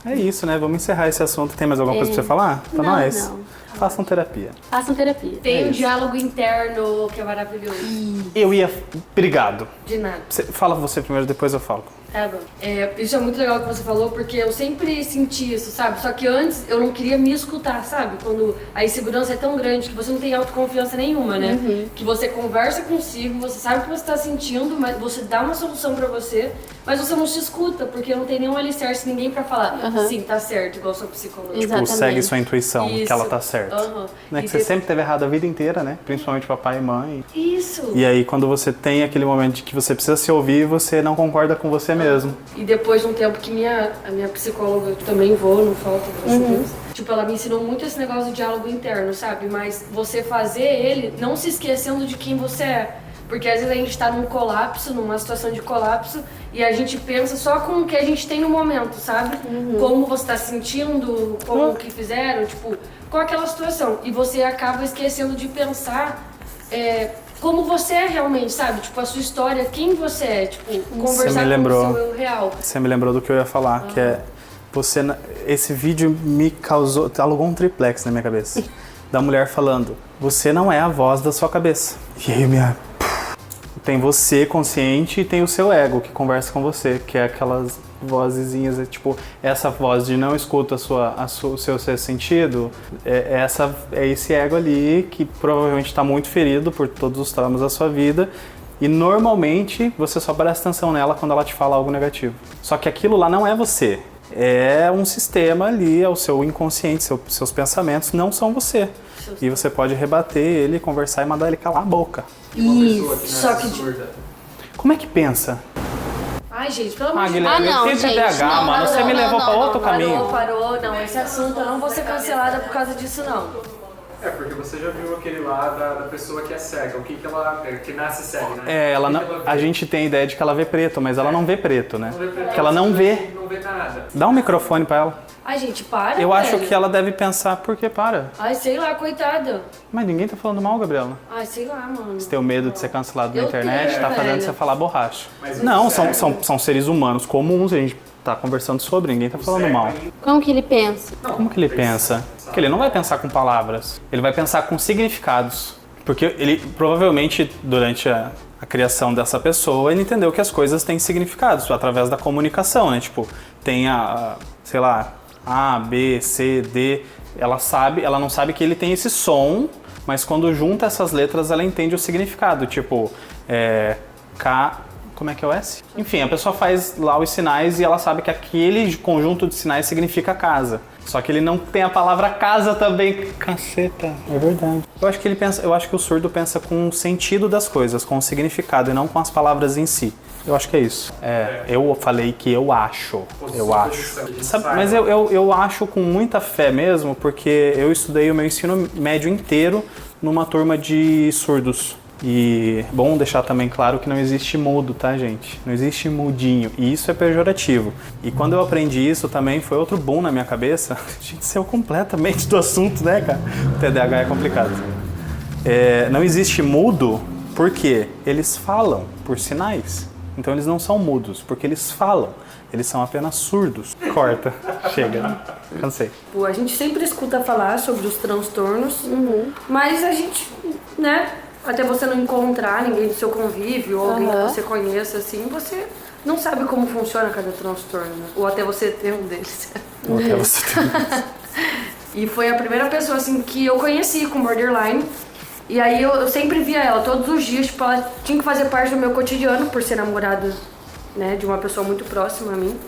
é isso, né? Vamos encerrar esse assunto. Tem mais alguma coisa pra você falar? Pra nós? Não. Façam terapia. Façam terapia. Tem um diálogo interno que é maravilhoso. Eu ia... Obrigado. De nada. Fala você primeiro, depois eu falo. Tá bom. Isso é muito legal que você falou, porque eu sempre senti isso, sabe? Só que antes eu não queria me escutar, sabe? Quando a insegurança é tão grande que você não tem autoconfiança nenhuma, né? Uhum. Que você conversa consigo, você sabe o que você tá sentindo, mas você dá uma solução pra você, mas você não se escuta, porque não tem nenhum alicerce, ninguém pra falar, sim, tá certo, igual sua psicóloga. Exatamente. Tipo, segue sua intuição, Isso. que ela tá certa. Não é que você sempre teve errado a vida inteira, né? Principalmente papai e mãe. Isso. E aí, quando você tem aquele momento de que você precisa se ouvir, você não concorda com você mesmo. E depois de um tempo que a minha psicóloga, eu também vou, não falta, graças a Deus. Tipo, ela me ensinou muito esse negócio de diálogo interno, sabe? Mas você fazer ele não se esquecendo de quem você é. Porque às vezes a gente tá num colapso, numa situação de colapso, e a gente pensa só com o que a gente tem no momento, sabe? Como você tá se sentindo, como que fizeram, tipo, com aquela situação. E você acaba esquecendo de pensar como você é realmente, sabe? Tipo, a sua história, quem você é, tipo, conversar com o seu eu real. Você me lembrou do que eu ia falar, que é... Esse vídeo me causou... Alugou um triplex na minha cabeça. Da mulher falando, você não é a voz da sua cabeça. E aí Tem você consciente e tem o seu ego que conversa com você, que é aquelas vozezinhas, tipo, essa voz de não escuta o seu sentido, é esse ego ali que provavelmente está muito ferido por todos os traumas da sua vida. E normalmente você só presta atenção nela quando ela te fala algo negativo. Só que aquilo lá não é você. É um sistema ali, é o seu inconsciente, seus pensamentos não são você. E você pode rebater ele, conversar e mandar ele calar a boca. Isso. Só que Como é que pensa? Ai, gente, pelo amor de Deus. Guilherme, não, eu tenho gente, TDAH, não, mano. Você me levou pra outro caminho. Parou. Não, esse assunto eu não vou ser cancelada por causa disso, não. É, porque você já viu aquele lá da pessoa que é cega, o que ela... que nasce cega, né? Ela não, a gente tem a ideia de que ela vê preto, mas ela não vê preto, né? Não vê preto, Porque ela não vê. Não vê nada. Dá um microfone pra ela. Ai, gente, para, Eu acho velho. que ela deve pensar, por que para? Ai, sei lá, coitada. Mas ninguém tá falando mal, Gabriela. Ai, sei lá, mano. Você tem o medo de ser cancelado na Eu internet, tenho, tá fazendo velho. você falar borracha. Mas Não, o cego- são seres humanos comuns, a gente tá conversando sobre, ninguém tá falando mal. Como que ele pensa? Como que ele pensa? Porque ele não vai pensar com palavras, ele vai pensar com significados. Porque ele, provavelmente, durante a criação dessa pessoa, ele entendeu que as coisas têm significados através da comunicação, né? Tipo, tem sei lá, A, B, C, D. Ela não sabe que ele tem esse som, mas quando junta essas letras, ela entende o significado. Tipo, K... Como é que é o S? Enfim, a pessoa faz lá os sinais e ela sabe que aquele conjunto de sinais significa casa. Só que ele não tem a palavra casa também. Caceta, é verdade. Eu acho que o surdo pensa com o sentido das coisas, com o significado e não com as palavras em si. Eu acho que é isso. Eu falei que eu acho. Eu acho. Mas eu acho com muita fé mesmo, porque eu estudei o meu ensino médio inteiro numa turma de surdos. E bom deixar também claro que não existe mudo, tá, gente? Não existe mudinho. E isso é pejorativo. E quando eu aprendi isso também foi outro boom na minha cabeça. A gente saiu completamente do assunto, né, cara? O TDAH é complicado. Não existe mudo porque eles falam por sinais. Então eles não são mudos, porque eles falam. Eles são apenas surdos. Corta. Chega. Cansei. A gente sempre escuta falar sobre os transtornos, mas a gente, né... Até você não encontrar ninguém do seu convívio ou alguém que você conheça, assim, você não sabe como funciona cada transtorno, né? Ou até você ter um deles. Ou até você ter E foi a primeira pessoa, assim, que eu conheci com borderline. E aí eu sempre via ela todos os dias, tipo, ela tinha que fazer parte do meu cotidiano por ser namorada, né, de uma pessoa muito próxima a mim.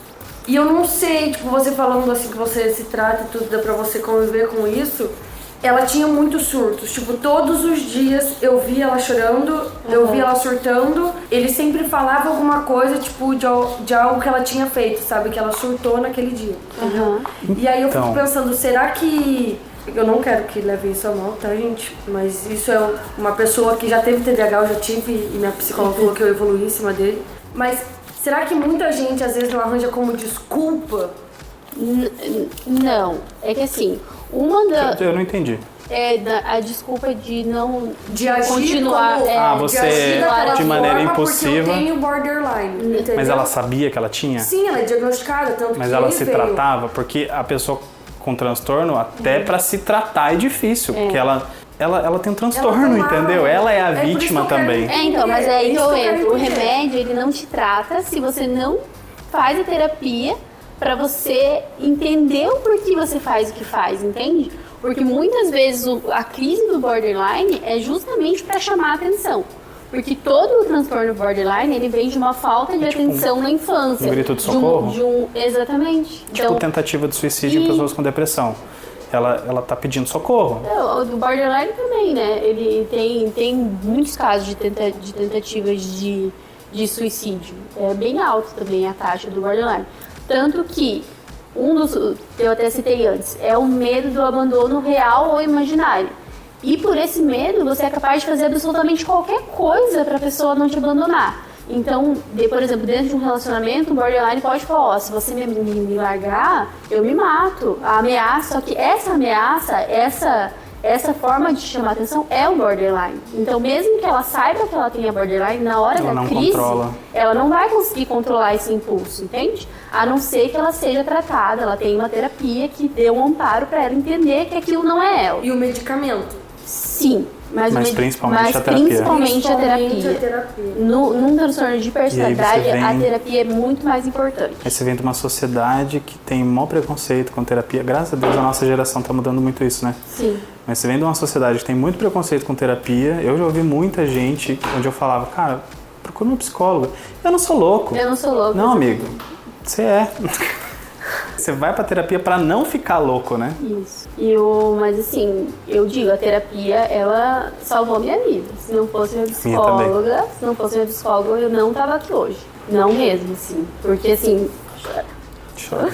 E eu não sei, tipo, você falando assim que você se trata e tudo, dá pra você conviver com isso... Ela tinha muitos surtos, tipo, todos os dias eu via ela chorando, eu via ela surtando. Ele sempre falava alguma coisa, tipo, de algo que ela tinha feito, sabe? Que ela surtou naquele dia, entendeu? E aí eu fico pensando, será que... Eu não quero que leve isso a mal, tá, gente? Mas isso é uma pessoa que já teve TDAH, eu já tive, e minha psicóloga falou que eu evoluí em cima dele. Mas será que muita gente, às vezes, não arranja como desculpa? Não, é que assim... Eu não entendi. A desculpa de não De agir continuar. como, você de agir daquela de maneira forma impulsiva. Porque eu tenho borderline, entendeu? Mas ela sabia que ela tinha? Sim, ela é diagnosticada, tanto Mas que ela ele se veio. tratava? Porque a pessoa com transtorno, até pra se tratar é difícil. Porque ela tem um transtorno, Ela tomava, entendeu? Ela é a por isso vítima que eu quero também. entender. Então, mas é aí que Isso eu que eu quero entro. O entender. remédio, ele não te trata se você não faz a terapia pra você entender o porquê você faz o que faz, entende? Porque muitas vezes a crise do borderline é justamente pra chamar a atenção. Porque todo o transtorno borderline, ele vem de uma falta de atenção na infância. um grito de socorro? Exatamente. Tipo tentativa de suicídio em pessoas com depressão. Ela tá pedindo socorro. O do borderline também, né? Ele tem muitos casos de tentativas de suicídio. É bem alto também a taxa do borderline. Tanto que eu até citei antes, é o medo do abandono real ou imaginário. E por esse medo, você é capaz de fazer absolutamente qualquer coisa para a pessoa não te abandonar. Então, por exemplo, dentro de um relacionamento, o borderline pode falar, se você me largar, eu me mato. A ameaça, só que essa ameaça, essa forma de chamar atenção é o borderline. Então, mesmo que ela saiba que ela tenha borderline, na hora Ela da não crise, controla. ela não vai conseguir controlar esse impulso, entende? A não ser que ela seja tratada, ela tenha uma terapia que dê um amparo para ela entender que aquilo não é ela. E o medicamento? Sim. Mas principalmente a terapia. Principalmente a terapia. Num transtorno de personalidade, a terapia é muito mais importante. Aí você vem de uma sociedade que tem maior preconceito com terapia. Graças a Deus a nossa geração tá mudando muito isso, né? Sim. Mas você vem de uma sociedade que tem muito preconceito com terapia. Eu já ouvi muita gente onde eu falava, cara, procura um psicólogo. Eu não sou louco. Eu não sou louco. Não, amigo. Você é. Você vai pra terapia pra não ficar louco, né? Isso. Mas assim, eu digo, a terapia, ela salvou minha vida. Se não fosse minha psicóloga, eu não tava aqui hoje. Não mesmo, assim. Porque assim, Chora.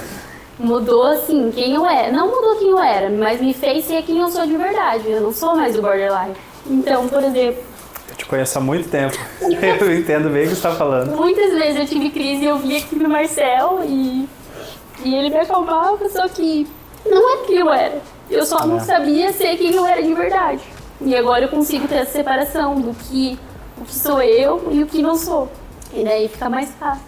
mudou assim quem eu era. Não mudou quem eu era, mas me fez ser quem eu sou de verdade. Eu não sou mais do borderline. Então, por exemplo, Eu te conheço há muito tempo. Eu entendo bem o que você tá falando. muitas vezes eu tive crise e eu via aqui no Marcel e ele me acalmava, só que não é quem eu era. Eu só não sabia ser quem eu era de verdade. E agora eu consigo ter essa separação do que o que sou eu e o que não sou. E daí fica mais fácil.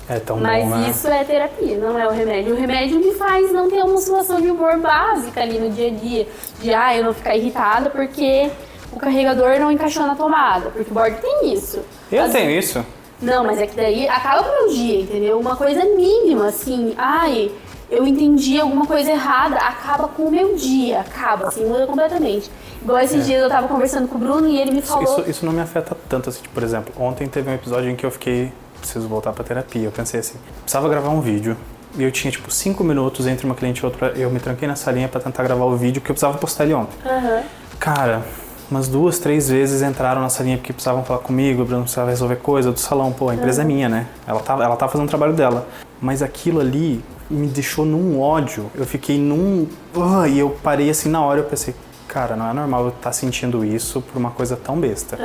É tão Mas bom, né? isso é terapia, não é o remédio. O remédio me faz não ter uma oscilação de humor básica ali no dia a dia. De, eu não ficar irritada porque o carregador não encaixou na tomada. Porque o bordo tem isso. Eu tenho isso. Não, mas é que daí acaba com o meu dia, entendeu? Uma coisa mínima, assim, eu entendi alguma coisa errada, acaba com o meu dia, acaba, assim, muda completamente. Igual esses dias eu tava conversando com o Bruno e ele me falou... Isso não me afeta tanto, assim, por exemplo, ontem teve um episódio em que eu fiquei, preciso voltar pra terapia, eu pensei assim, precisava gravar um vídeo, e eu tinha, 5 minutos entre uma cliente e outra, eu me tranquei na salinha pra tentar gravar o vídeo, porque eu precisava postar ele ontem. Cara... Umas 2, 3 vezes entraram na salinha porque precisavam falar comigo, o Bruno precisava resolver coisa do salão. Pô, a empresa é minha, né? Ela tá fazendo o trabalho dela. Mas aquilo ali me deixou num ódio. Eu fiquei e eu parei assim na hora, eu pensei, cara, não é normal eu estar sentindo isso por uma coisa tão besta.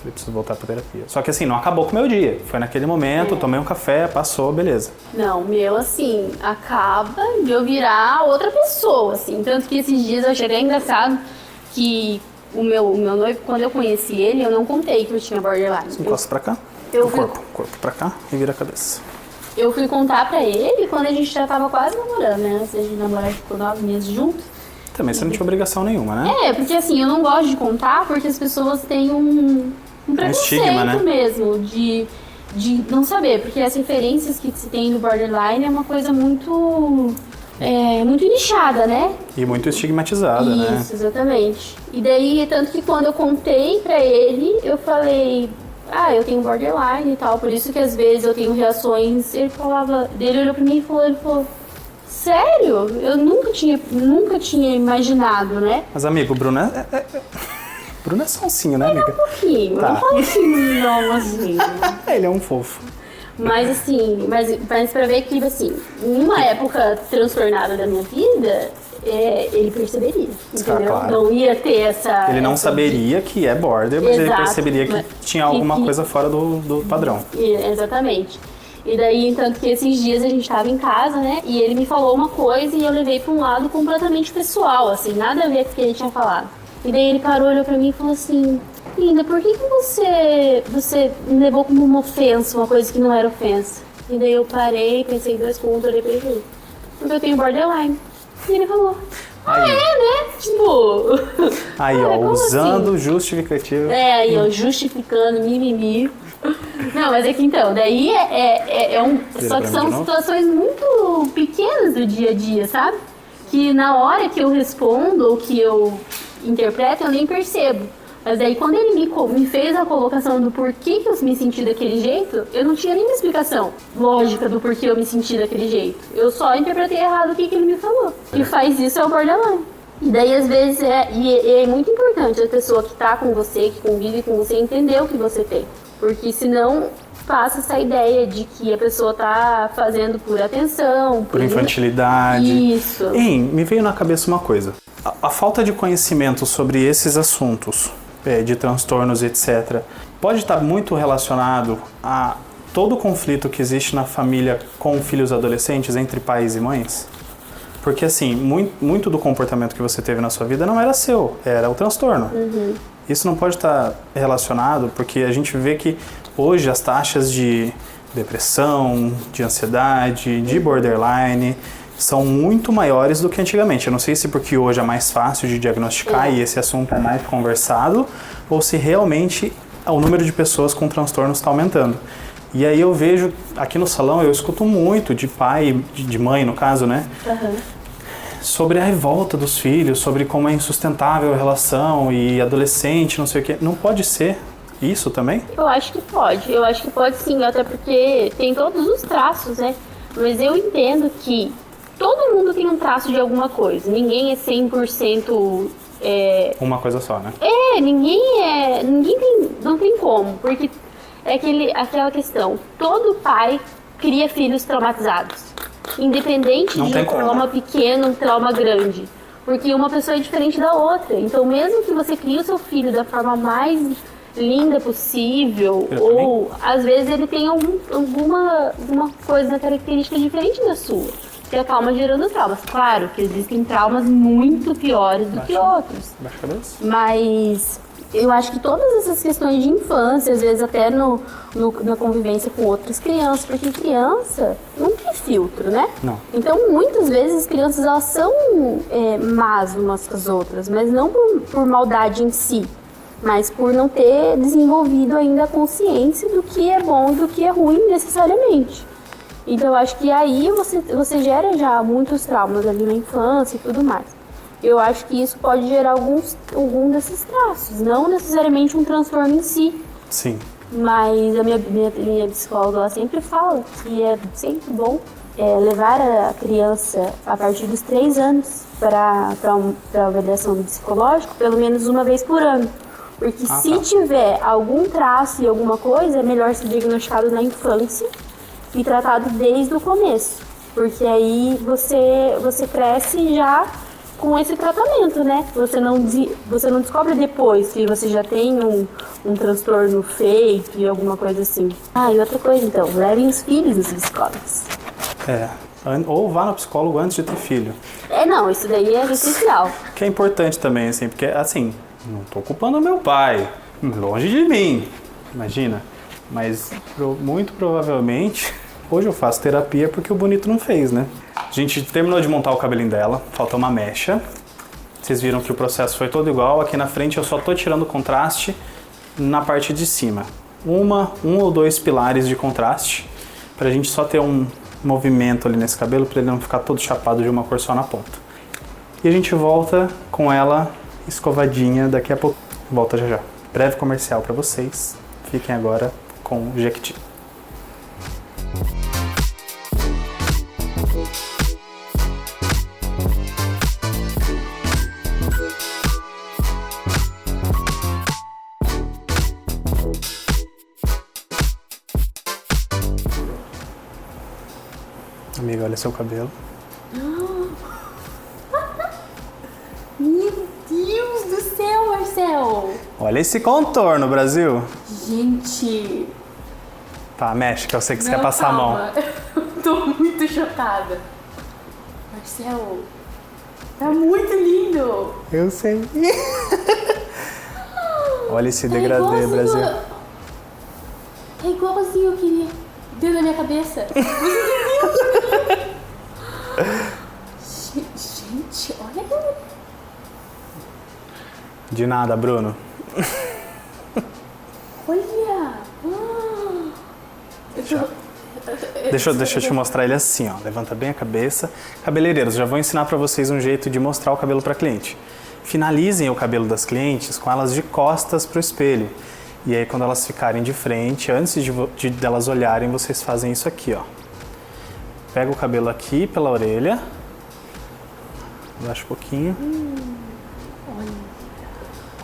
Eu preciso voltar pra terapia. Só que assim, não acabou com o meu dia. Foi naquele momento, tomei um café, passou, beleza. Não, meu, assim, acaba de eu virar outra pessoa, assim. Tanto que esses dias eu achei até engraçado que... O meu noivo, quando eu conheci ele, eu não contei que eu tinha borderline. Encosta pra cá, corpo pra cá e vira a cabeça. Eu fui contar pra ele quando a gente já tava quase namorando, né? Antes de namorar, ficou 9 meses juntos. Também você não tinha obrigação nenhuma, né? Porque assim, eu não gosto de contar porque as pessoas têm um preconceito estigma, né? mesmo de não saber. Porque as referências que se tem do borderline é uma coisa muito nichada, né? E muito estigmatizada, né? Isso, exatamente. E daí, tanto que quando eu contei pra ele, eu falei, eu tenho borderline e tal, por isso que às vezes eu tenho reações. Ele olhou pra mim e falou, sério? Eu nunca tinha imaginado, né? Mas amigo, o Bruno Bruno é sonsinho, né, amiga? Um pouquinho, Tá. não falo assim, não, assim. Ele é um fofo. Mas assim, mas pra ver que, assim, em uma época transtornada da minha vida, ele perceberia, entendeu? Claro. Não ia ter essa... Ele não saberia que é border, mas ele Exato. perceberia que tinha alguma coisa fora do padrão. Exatamente. E daí, tanto que esses dias a gente tava em casa, né? E ele me falou uma coisa e eu levei pra um lado completamente pessoal, assim, nada a ver com o que ele tinha falado. E daí ele parou, olhou pra mim e falou assim... Linda, por que você me levou como uma ofensa, uma coisa que não era ofensa? E daí eu parei, pensei em 2 pontos, olhei pra ele e falei, porque eu tenho borderline. E ele falou, né? Tipo... Aí, usando justificativo. Aí, justificando, mimimi. Não, mas é que então, daí só que são situações muito pequenas do dia a dia, sabe? Que na hora que eu respondo ou que eu interpreto, eu nem percebo. Mas daí quando ele me fez a colocação do porquê que eu me senti daquele jeito, eu não tinha nenhuma explicação lógica do porquê eu me senti daquele jeito. Eu só interpretei errado o que ele me falou. E faz isso é o borderline. E daí às vezes é muito importante a pessoa que tá com você, que convive com você, entender o que você tem. Porque senão passa essa ideia de que a pessoa tá fazendo por atenção, Por infantilidade. Isso. Me veio na cabeça uma coisa. A falta de conhecimento sobre esses assuntos, de transtornos, etc., pode estar muito relacionado a todo o conflito que existe na família com filhos adolescentes, entre pais e mães? Porque, assim, muito do comportamento que você teve na sua vida não era seu, era o transtorno. Isso não pode estar relacionado, porque a gente vê que hoje as taxas de depressão, de ansiedade, de borderline são muito maiores do que antigamente. Eu não sei se porque hoje é mais fácil de diagnosticar e esse assunto é mais conversado, ou se realmente o número de pessoas com transtornos está aumentando. E aí eu vejo, aqui no salão, eu escuto muito de pai, de mãe no caso, né? Sobre a revolta dos filhos, sobre como é insustentável a relação e adolescente, não sei o quê. Não pode ser isso também? Eu acho que pode sim, até porque tem todos os traços, né? Mas eu entendo que todo mundo tem um traço de alguma coisa, ninguém é 100%... Uma coisa só, né? Não tem como, porque é aquela questão, todo pai cria filhos traumatizados, independente Não de tem um como. trauma pequeno, um trauma grande, porque uma pessoa é diferente da outra, então mesmo que você crie o seu filho da forma mais linda possível, ou às vezes ele tem alguma coisa, característica diferente da sua, que acaba gerando traumas. Claro que existem traumas muito piores do que outros. Baixa a cabeça. Mas eu acho que todas essas questões de infância, às vezes até na convivência com outras crianças, porque criança não tem filtro, né? Não. Então, muitas vezes as crianças elas são más umas com as outras, mas não por maldade em si, mas por não ter desenvolvido ainda a consciência do que é bom e do que é ruim necessariamente. Então, eu acho que aí você gera já muitos traumas ali na infância e tudo mais. Eu acho que isso pode gerar algum desses traços, não necessariamente um transtorno em si. Sim. Mas a minha psicóloga ela sempre fala que é sempre bom levar a criança a partir dos 3 anos para avaliação psicológica, pelo menos uma vez por ano. Porque se tiver algum traço e alguma coisa, é melhor ser diagnosticado na infância e tratado desde o começo. Porque aí você cresce já com esse tratamento, né? Você não descobre depois que você já tem um transtorno feito e alguma coisa assim. E outra coisa então, levem os filhos nos psicólogos. Ou vá no psicólogo antes de ter filho. Não, isso daí é essencial. Que é importante também, assim, porque, assim, não tô culpando meu pai, longe de mim, imagina. Mas, muito provavelmente, hoje eu faço terapia porque o bonito não fez, né? A gente terminou de montar o cabelinho dela, falta uma mecha. Vocês viram que o processo foi todo igual. Aqui na frente eu só tô tirando o contraste na parte de cima. Um ou dois pilares de contraste, pra gente só ter um movimento ali nesse cabelo, pra ele não ficar todo chapado de uma cor só na ponta. E a gente volta com ela escovadinha daqui a pouco. Volta já já. Breve comercial pra vocês. Fiquem agora com o Jequiti. Amiga, olha seu cabelo. Meu Deus do céu, Marcel! Olha esse contorno, Brasil. Gente... Tá, mexe, que eu sei que você quer passar a mão. Eu tô muito chocada. Marcel, tá muito lindo! Eu sei. Olha esse degradê, Brasil. É igualzinho eu queria. Dentro da minha cabeça. Gente, olha aí. De nada, Bruno. Olha. Deixa eu te mostrar ele assim, ó. Levanta bem a cabeça. Cabeleireiros, já vou ensinar pra vocês um jeito de mostrar o cabelo pra cliente. Finalizem o cabelo das clientes com elas de costas pro espelho. E aí quando elas ficarem de frente, antes de delas olharem, vocês fazem isso aqui, ó. Pega o cabelo aqui pela orelha. Baixa um pouquinho.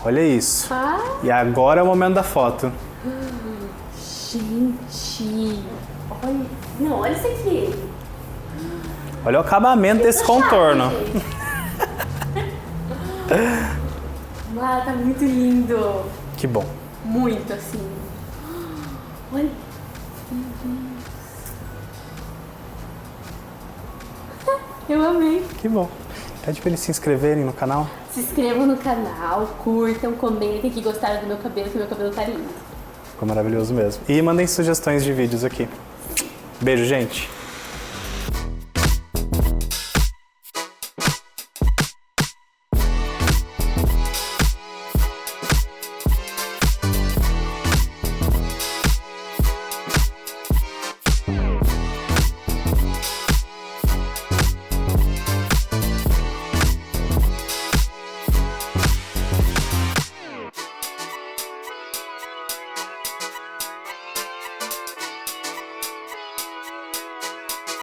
Olha isso. E agora é o momento da foto. Gente. Olha. Não, olha isso aqui. Olha o acabamento desse contorno. Tá muito lindo. Que bom. Muito assim. Olha. Eu amei. Que bom. Pede pra eles se inscreverem no canal. Se inscrevam no canal, curtam, comentem que gostaram do meu cabelo, que meu cabelo tá lindo. Ficou maravilhoso mesmo. E mandem sugestões de vídeos aqui. Beijo, gente.